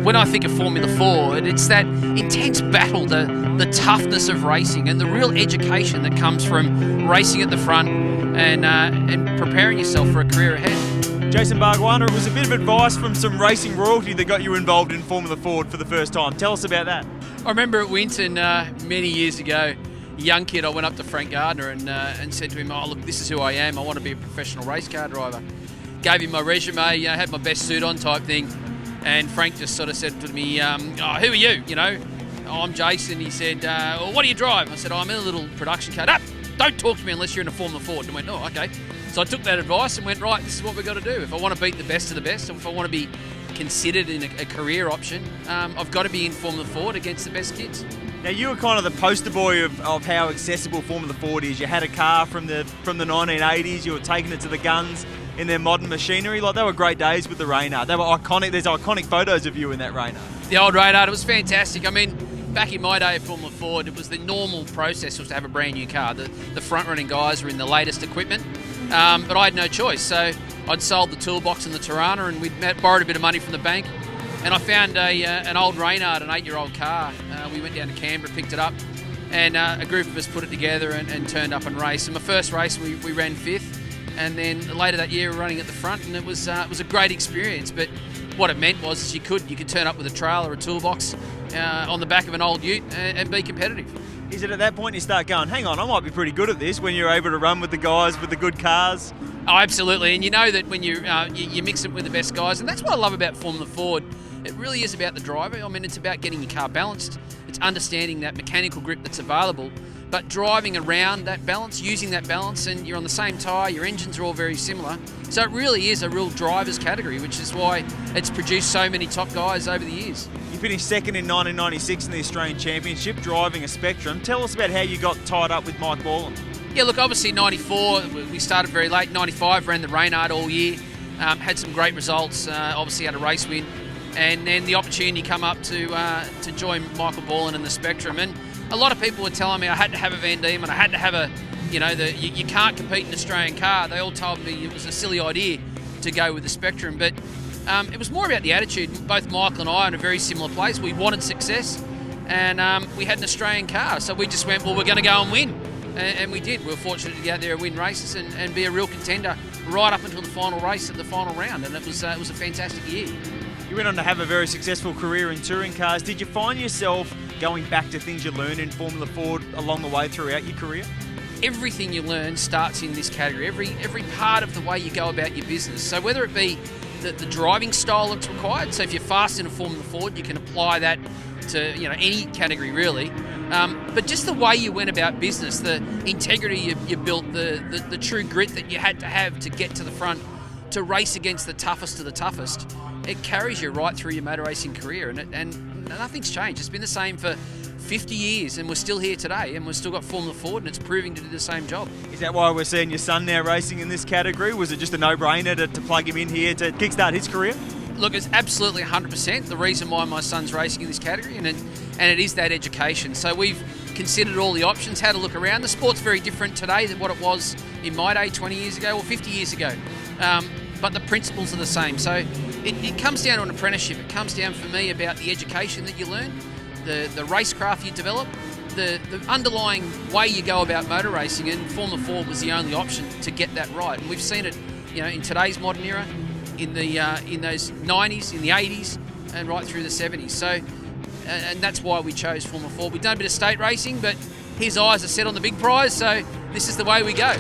when I think of Formula 4, it's that intense battle, the toughness of racing and the real education that comes from racing at the front and preparing yourself for a career ahead. Jason Bargwanna, it was a bit of advice from some racing royalty that got you involved in Formula 4 for the first time. Tell us about that. I remember at Winton many years ago, a young kid, I went up to Frank Gardner and said to him, "Oh, look, this is who I am. I want to be a professional race car driver." Gave him my resume, had my best suit on type thing. And Frank just sort of said to me, "Oh, who are you? Oh, I'm Jason." He said, "Well, what do you drive?" I said, "Oh, I'm in a little production car." "No, don't talk to me unless you're in a Formula 4. And I went, "Oh, okay." So I took that advice and went, right, this is what we've got to do. If I want to beat the best of the best, or if I want to be considered in a career option, I've got to be in Formula 4 against the best kids. Now, you were kind of the poster boy of how accessible Formula 4 is. You had a car from the 1980s, you were taking it to the guns in their modern machinery. Like, they were great days with the Reynard. They were iconic. There's iconic photos of you in that Reynard. The old Reynard, it was fantastic. I mean, back in my day of Formula 4, it was the normal process was to have a brand new car. The front-running guys were in the latest equipment, but I had no choice. So I'd sold the toolbox and the Tirana, and we'd borrowed a bit of money from the bank. And I found an old Reynard, an 8-year-old car. We went down to Canberra, picked it up, and a group of us put it together and turned up and raced. And my first race, we ran 5th. And then later that year, we were running at the front, and it was a great experience. But what it meant was you could turn up with a trailer or a toolbox on the back of an old ute and be competitive. Is it at that point you start going, hang on, I might be pretty good at this, when you're able to run with the guys with the good cars? Oh, absolutely. And you know that when you mix it with the best guys, and that's what I love about Formula 4. It really is about the driver. I mean, it's about getting your car balanced. It's understanding that mechanical grip that's available, but driving around that balance, using that balance, and you're on the same tyre, your engines are all very similar. So it really is a real driver's category, which is why it's produced so many top guys over the years. You finished second in 1996 in the Australian Championship, driving a Spectrum. Tell us about how you got tied up with Mike Borland. Yeah, look, obviously 94, we started very late. 95, ran the Reynard all year, had some great results, obviously had a race win. And then the opportunity come up to join Michael Borland in the Spectrum. And a lot of people were telling me I had to have a Van Diemen, I had to have you can't compete in an Australian car. They all told me it was a silly idea to go with the Spectrum. But it was more about the attitude. Both Michael and I are in a very similar place. We wanted success, and we had an Australian car. So we just went, well, we're going to go and win. And we did. We were fortunate to get out there and win races and be a real contender right up until the final race at the final round. And it was a fantastic year. You went on to have a very successful career in touring cars. Did you find yourself going back to things you learned in Formula 4 along the way throughout your career? Everything you learn starts in this category. Every part of the way you go about your business. So whether it be the driving style that's required, so if you're fast in a Formula 4, you can apply that to any category really. But just the way you went about business, the integrity you built, the true grit that you had to have to get to the front, to race against the toughest of the toughest, it carries you right through your motor racing career, and nothing's changed. It's been the same for 50 years, and we're still here today, and we've still got Formula 4, and it's proving to do the same job. Is that why we're seeing your son now racing in this category? Was it just a no-brainer to plug him in here to kickstart his career? Look, it's absolutely 100% the reason why my son's racing in this category, and it is that education. So we've considered all the options, had a look around. The sport's very different today than what it was in my day 20 years ago or 50 years ago. But the principles are the same. So it comes down to an apprenticeship. It comes down for me about the education that you learn, the racecraft you develop, the underlying way you go about motor racing, and Formula 4 was the only option to get that right. And we've seen it, in today's modern era, in those 90s, in the 80s, and right through the 70s. So, and that's why we chose Formula 4. We've done a bit of state racing, but his eyes are set on the big prize, so this is the way we go.